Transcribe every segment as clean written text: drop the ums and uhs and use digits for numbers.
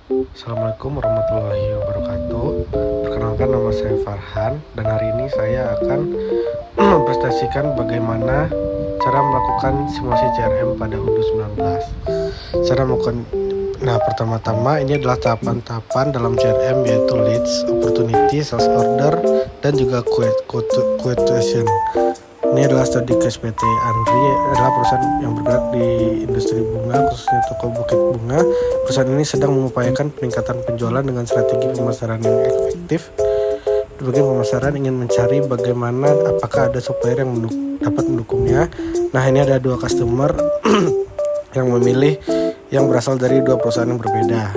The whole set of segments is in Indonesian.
Assalamualaikum warahmatullahi wabarakatuh. Perkenalkan, nama saya Farhan dan hari ini saya akan mempresentasikan bagaimana cara melakukan simulasi CRM pada Windows 19. Cara melakukan pertama-tama ini adalah tahapan-tahapan dalam CRM, yaitu leads, opportunity, sales order, dan juga quotation. Ini adalah studi case PT Andri, adalah perusahaan yang bergerak di industri bunga, khususnya toko Bukit Bunga. Perusahaan ini sedang mengupayakan peningkatan penjualan dengan strategi pemasaran yang efektif. Di bagian pemasaran ingin mencari bagaimana apakah ada supplier yang dapat mendukungnya. Nah, ini ada dua customer yang memilih yang berasal dari dua perusahaan yang berbeda.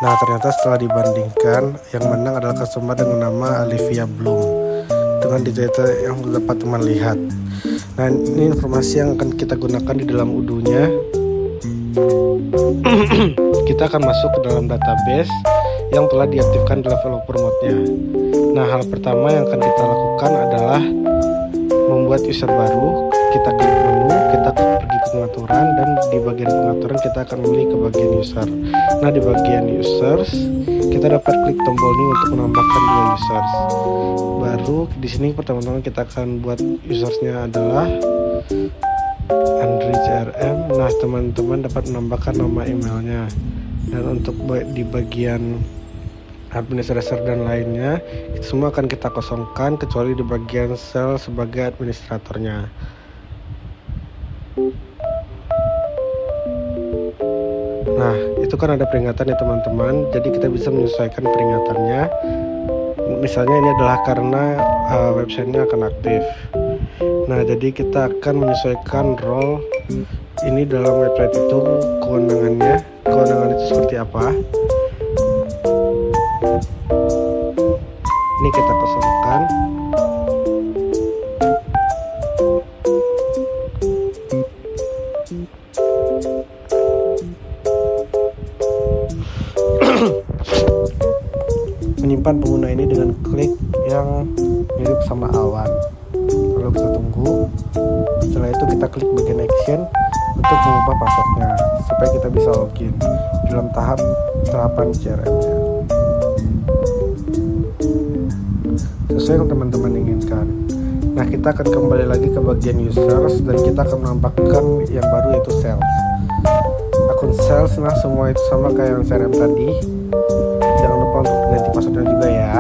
Nah, ternyata setelah dibandingkan, yang menang adalah customer dengan nama Olivia Bloom dengan data yang dapat teman lihat. Nah, ini informasi yang akan kita gunakan di dalam udunya. Kita akan masuk ke dalam database yang telah diaktifkan developer mode-nya. Nah, hal pertama yang akan kita lakukan adalah membuat user baru. Kita klik menu, kita pergi ke pengaturan, dan di bagian pengaturan kita akan memilih ke bagian user. Nah, di bagian users kita dapat klik tombol ini untuk menambahkan dua users baru. Di sini pertama-tama kita akan buat usersnya adalah Andri CRM. Nah, teman-teman dapat menambahkan nama emailnya, dan untuk di bagian administrator dan lainnya itu semua akan kita kosongkan kecuali di bagian sel sebagai administratornya. Nah, itu kan ada peringatan ya teman-teman, jadi kita bisa menyesuaikan peringatannya. Misalnya ini adalah karena websitenya akan aktif. Nah, jadi kita akan menyesuaikan role ini dalam website itu, kewenangan itu seperti apa. Ini kita kosongkan. Menyimpan pengguna ini dengan klik yang mirip sama awan. Lalu kita tunggu. Setelah itu kita klik bagian action untuk mengubah passwordnya supaya kita bisa login dalam tahapan CRM-nya sesuai yang teman-teman inginkan. Nah, kita akan kembali lagi ke bagian users dan kita akan menambahkan yang baru, yaitu sales. Akun sales, nah semua itu sama kayak yang CRM tadi. Jangan lupa untuk ganti passwordnya juga ya.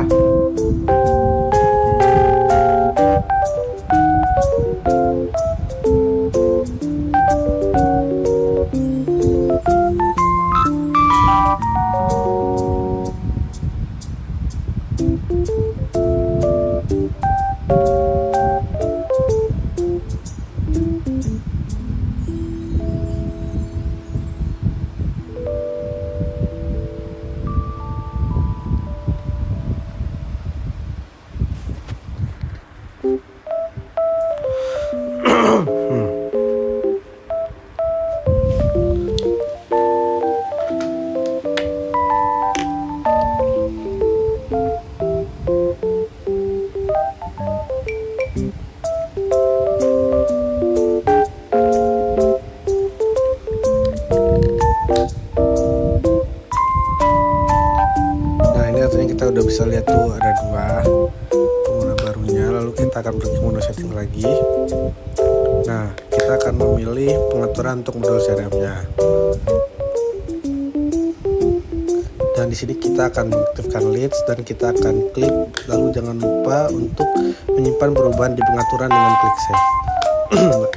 Kita udah bisa lihat tuh ada dua pengguna barunya. Lalu kita akan pergi ke menu setting lagi. Nah, kita akan memilih pengaturan untuk modul CRM-nya. Dan di sini kita akan mengaktifkan leads dan kita akan klik. Lalu jangan lupa untuk menyimpan perubahan di pengaturan dengan klik save.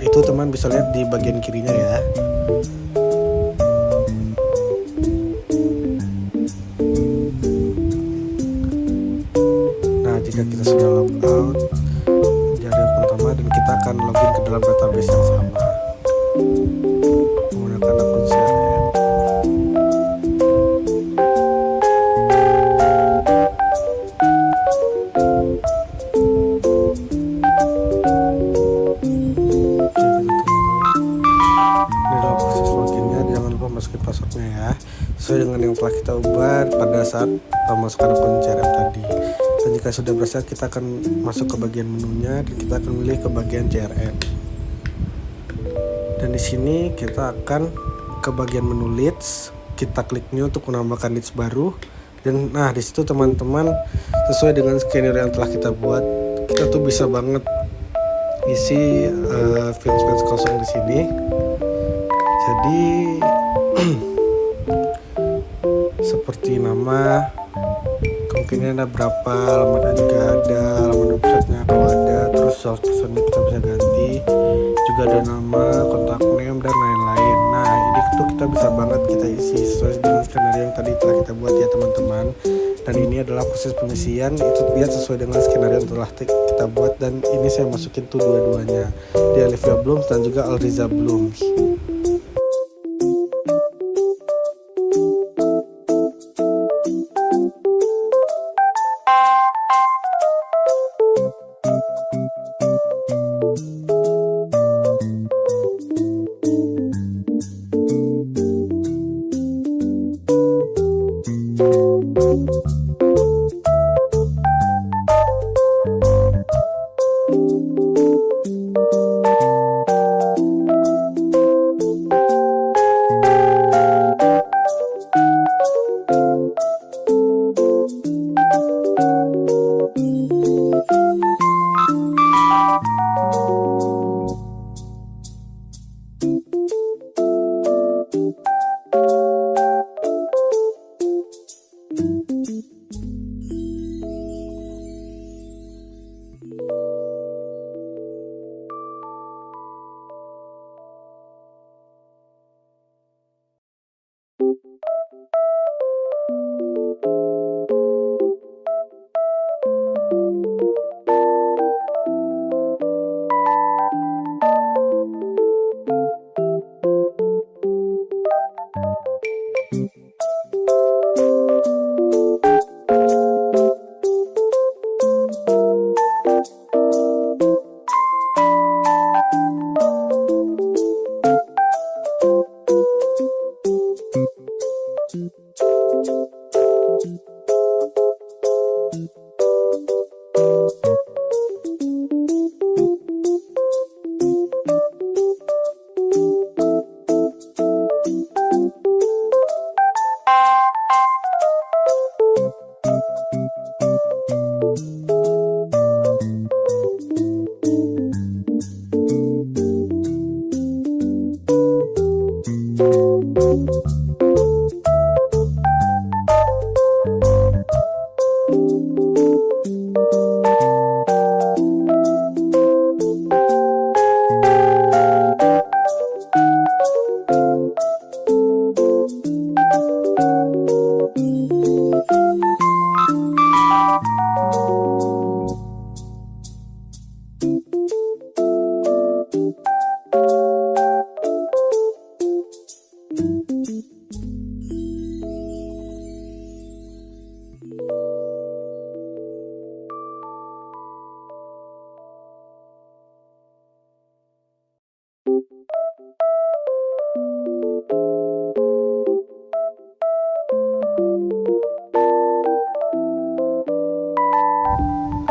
Itu teman bisa lihat di bagian kirinya ya. Jika kita sudah logout dari akun utama, dan kita akan login ke dalam database yang sama menggunakan akun CRM. Ini adalah proses loginnya. Jangan lupa masukin passwordnya ya, sesuai dengan yang telah kita ubah pada saat memasukkan akun CRM tadi. Dan jika sudah berhasil, kita akan masuk ke bagian menunya dan kita akan memilih ke bagian CRM. Dan di sini kita akan ke bagian menu leads. kita klik new untuk menambahkan leads baru. Dan nah di situ teman-teman, sesuai dengan skenario yang telah kita buat, kita tuh bisa banget isi field space kosong di sini. Jadi seperti nama, kemungkinan ada berapa, alamatnya juga ada, alamat websitenya kalau ada, terus source personnya kita bisa ganti, juga ada nama, kontak name dan lain-lain. Nah ini tuh kita bisa banget kita isi sesuai dengan skenario yang tadi telah kita buat ya teman-teman. Dan ini adalah proses pengisian, itu biar sesuai dengan skenario yang telah kita buat. Dan ini saya masukin tuh dua-duanya, di Olivia Blooms dan juga Alriza Blooms.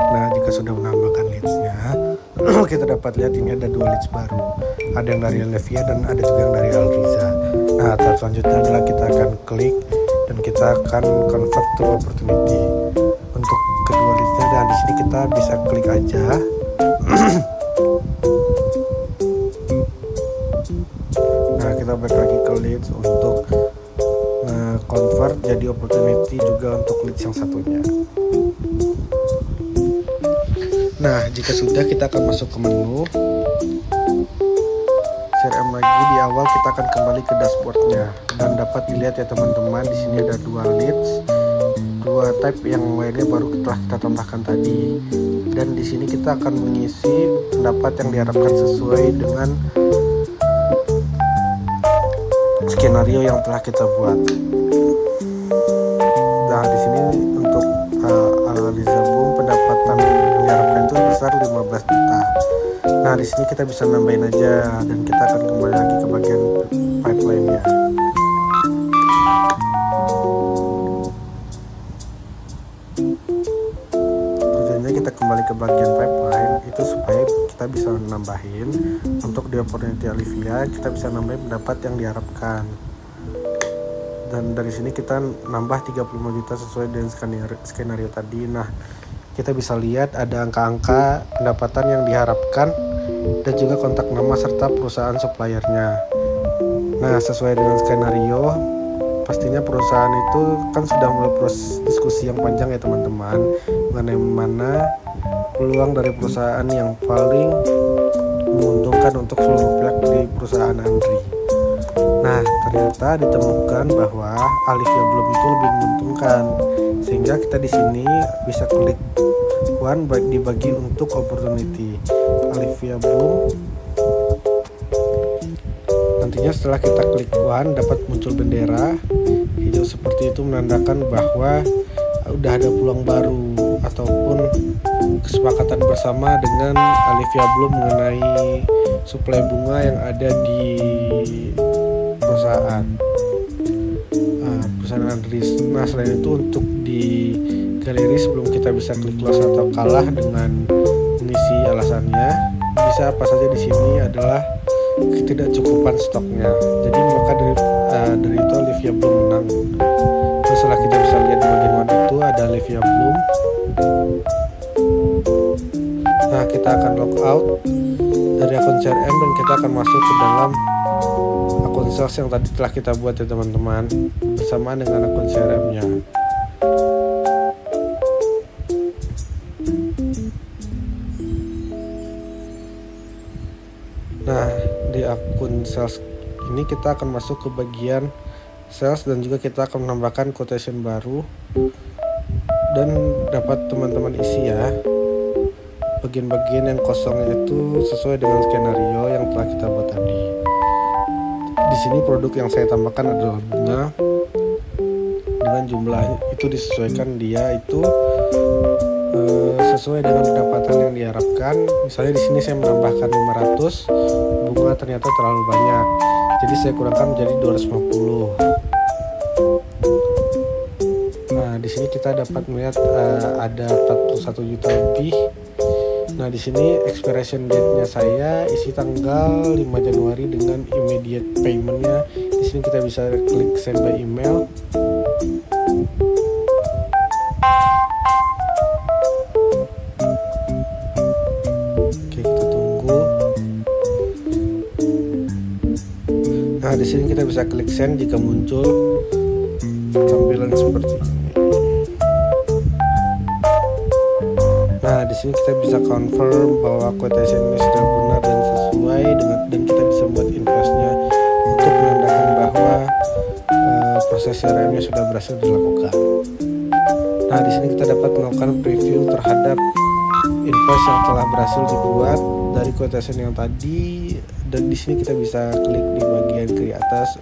Nah, jika sudah menambahkan leadsnya, kita dapat lihat ini ada 2 leads baru. Ada yang dari Olivia dan ada juga yang dari Alriza. Nah, tahap selanjutnya adalah kita akan klik dan kita akan convert to opportunity untuk kedua leadsnya. Dan di sini kita bisa klik aja. Nah, kita balik lagi ke leads untuk convert jadi opportunity juga untuk leads yang satunya. Nah, jika sudah, kita akan masuk ke menu CRM lagi. Di awal kita akan kembali ke dashboardnya dan dapat dilihat ya teman-teman, di sini ada 2 leads, 2 type yang lainnya baru kita tambahkan tadi. Dan di sini kita akan mengisi pendapat yang diharapkan sesuai dengan skenario yang telah kita buat. Nah, di sini untuk Alriza Bloom pendapatan yang diharapkan itu besar 15 juta. Nah, di sini kita bisa nambahin aja dan kita akan kembali lagi ke bagian pipeline-nya. Tujuannya kita kembali ke bagian pipeline itu supaya kita bisa nambahin untuk di opportunity Olivia, kita bisa nambahin pendapat yang diharapkan. dan dari sini kita nambah 35 juta sesuai dengan skenario tadi. Nah, kita bisa lihat ada angka-angka pendapatan yang diharapkan dan juga kontak nama serta perusahaan suppliernya. Nah, sesuai dengan skenario, pastinya perusahaan itu kan sudah mulai proses diskusi yang panjang ya teman-teman, mengenai mana peluang dari perusahaan yang paling menguntungkan untuk seluruh pihak di perusahaan Andri. Nah, ternyata ditemukan bahwa Alivia Bloom itu lebih menguntungkan, sehingga kita di sini bisa klik one dibagi untuk opportunity. Alivia Bloom, nantinya setelah kita klik one dapat muncul bendera hijau seperti itu, menandakan bahwa udah ada peluang baru ataupun kesepakatan bersama dengan Alivia Bloom mengenai suplai bunga yang ada di perusahaan Andri. Nah, selain itu untuk di galeri sebelum kita bisa klik close atau kalah dengan mengisi alasannya, bisa apa saja di sini adalah ketidakcukupan stoknya. Jadi maka dari itu Alivia Bloom menang. Terus setelah kita bisa lihat di bagian one itu ada Alivia Bloom. Nah, kita akan log out dari akun CRM dan kita akan masuk ke dalam akun sales yang tadi telah kita buat ya teman-teman, bersamaan dengan akun CRM-nya. Nah, di akun sales ini kita akan masuk ke bagian sales dan juga kita akan menambahkan quotation baru dan dapat teman-teman isi ya bagian-bagian yang kosongnya itu sesuai dengan skenario yang telah kita buat tadi. Di sini produk yang saya tambahkan adalah bunga dengan jumlah itu disesuaikan dia itu sesuai dengan pendapatan yang diharapkan. Misalnya di sini saya menambahkan 500, bunga ternyata terlalu banyak, jadi saya kurangkan menjadi 250. Nah, di sini kita dapat melihat ada 41 juta lebih. Nah, di sini expiration date-nya saya isi tanggal 5 Januari dengan immediate payment-nya. Di sini kita bisa klik send by email. Oke, kita tunggu. Nah, di sini kita bisa klik send jika muncul tampilan seperti ini. Nah, di sini kita bisa confirm bahwa quotation ini sudah benar dan sesuai dan kita bisa buat invoice-nya untuk menandakan bahwa proses CRM-nya sudah berhasil dilakukan. Nah, di sini kita dapat melakukan preview terhadap invoice yang telah berhasil dibuat dari quotation yang tadi, dan di sini kita bisa klik di bagian kiri atas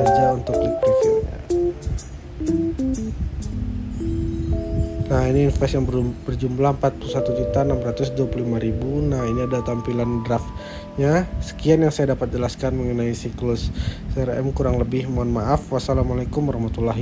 aja untuk klik previewnya. Nah, ini invoice yang berjumlah 41.625.000. Nah, ini ada tampilan draftnya. Sekian yang saya dapat jelaskan mengenai siklus CRM kurang lebih. Mohon maaf. Wassalamualaikum warahmatullahi wabarakatuh.